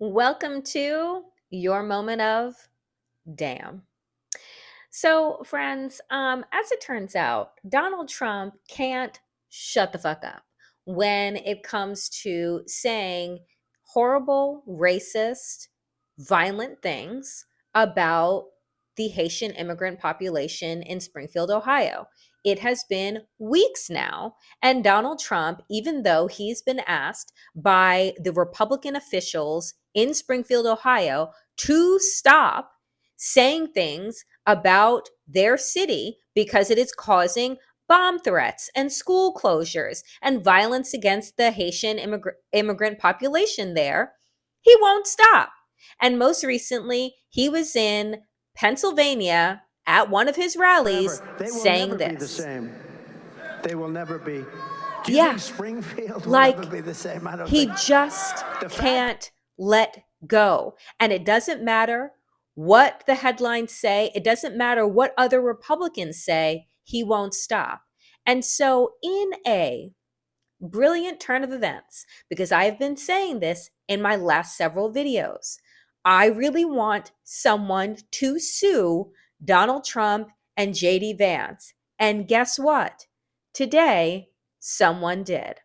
Welcome to your moment of damn. So, friends, as it turns out, Donald Trump can't shut the fuck up when it comes to saying horrible, racist, violent things about the Haitian immigrant population in Springfield, Ohio. It has been weeks now, and Donald Trump, even though he's been asked by the Republican officials in Springfield, Ohio, to stop saying things about their city because it is causing bomb threats and school closures and violence against the Haitian immigrant population there, he won't stop. And most recently, he was in Pennsylvania at one of his rallies saying this. They will never be. Do you Yeah, think Springfield will like ever be the same? I don't he think. just The fact can't let go. And it doesn't matter what the headlines say, it doesn't matter what other Republicans say, he won't stop. And so, in a brilliant turn of events, because I have been saying this in my last several videos, I really want someone to sue Donald Trump and JD Vance. And guess what? Today, someone did.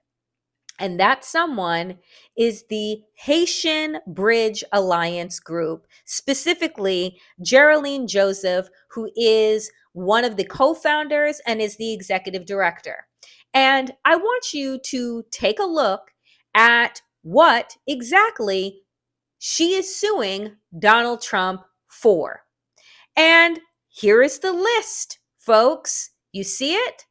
And that someone is the Haitian Bridge Alliance group, specifically Geraldine Joseph, who is one of the co founders and is the executive director. And I want you to take a look at what exactly she is suing Donald Trump for. And here is the list, folks. You see it?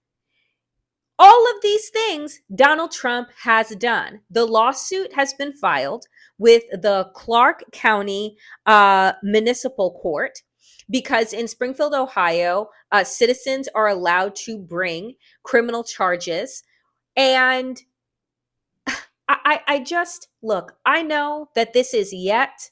All of these things Donald Trump has done. The lawsuit has been filed with the Clark County Municipal Court because in Springfield, Ohio, citizens are allowed to bring criminal charges. And I just look, I know that this is yet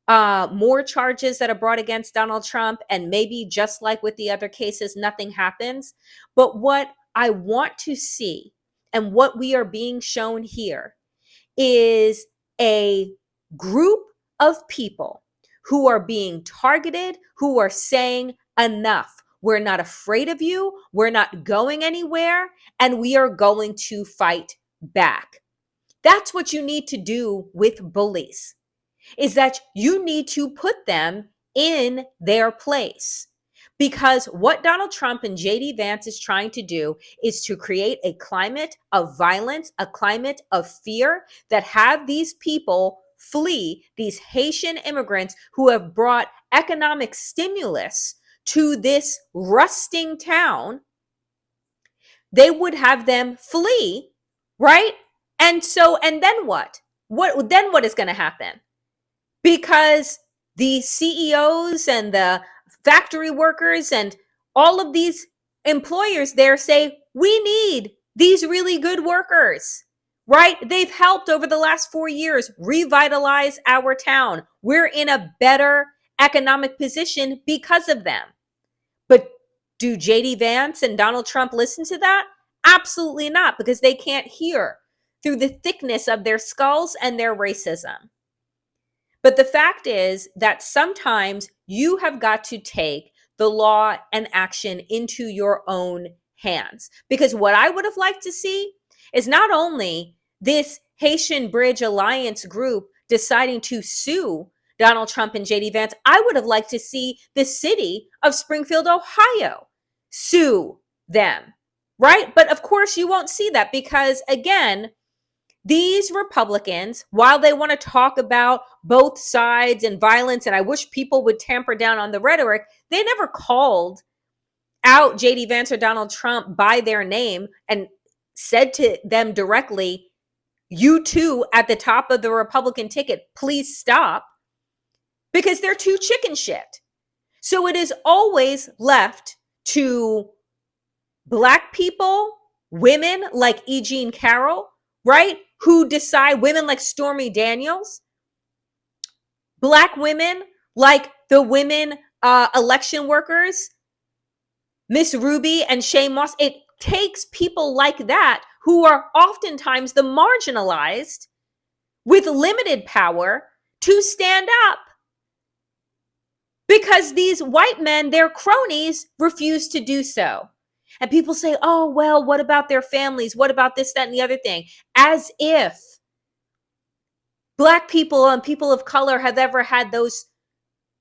more charges that are brought against Donald Trump, and maybe just like with the other cases, nothing happens. But what I want to see and what we are being shown here is a group of people who are being targeted, who are saying, enough. We're not afraid of you. We're not going anywhere, and we are going to fight back. That's what you need to do with bullies, is that you need to put them in their place. Because what Donald Trump and JD Vance is trying to do is to create a climate of violence, a climate of fear that have these people flee, these Haitian immigrants who have brought economic stimulus to this rusting town. They would have them flee, right? And then what? What is going to happen? Because the CEOs and the factory workers and all of these employers there say, we need these really good workers, right? They've helped over the last 4 years revitalize our town. We're in a better economic position because of them. But do JD Vance and Donald Trump listen to that? Absolutely not, because they can't hear through the thickness of their skulls and their racism. But the fact is that sometimes you have got to take the law and action into your own hands. Because what I would have liked to see is not only this Haitian Bridge Alliance group deciding to sue Donald Trump and JD Vance, I would have liked to see the city of Springfield, Ohio sue them, right? But of course, you won't see that because, again, these Republicans, while they want to talk about both sides and violence, and I wish people would tamper down on the rhetoric, they never called out JD Vance or Donald Trump by their name and said to them directly, you two at the top of the Republican ticket, please stop, because they're too chicken shit. So it is always left to Black people, women like E. Jean Carroll, right? Who decide, women like Stormy Daniels, Black women like the women election workers, Miss Ruby and Shay Moss. It takes people like that who are oftentimes the marginalized with limited power to stand up because these white men, their cronies, refuse to do so. And people say, oh, well, what about their families? What about this, that, and the other thing? As if Black people and people of color have ever had those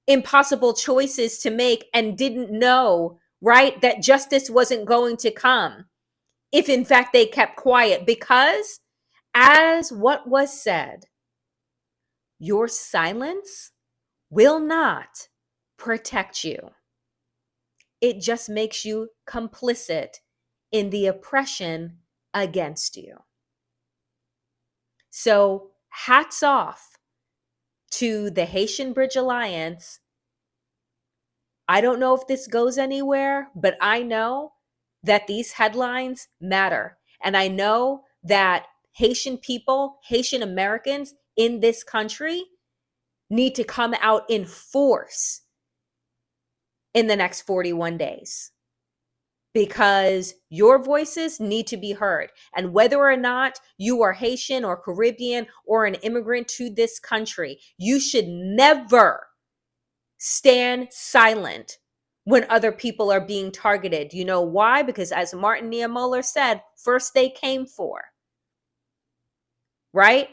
impossible choices to make and didn't know, right, that justice wasn't going to come if in fact they kept quiet. Because, as what was said, your silence will not protect you. It just makes you complicit in the oppression against you. So, hats off to the Haitian Bridge Alliance. I don't know if this goes anywhere, but I know that these headlines matter. And I know that Haitian people, Haitian Americans in this country need to come out in force in the next 41 days, because your voices need to be heard. And whether or not you are Haitian or Caribbean or an immigrant to this country, you should never stand silent when other people are being targeted. You know why? Because as Martin Niemöller said, first they came for, right?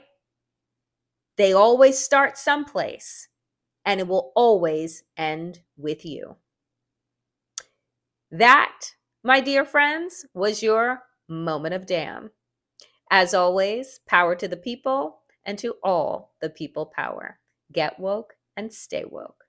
They always start someplace, and it will always end with you. That, my dear friends, was your moment of damn. As always, power to the people and to all the people power. Get woke and stay woke.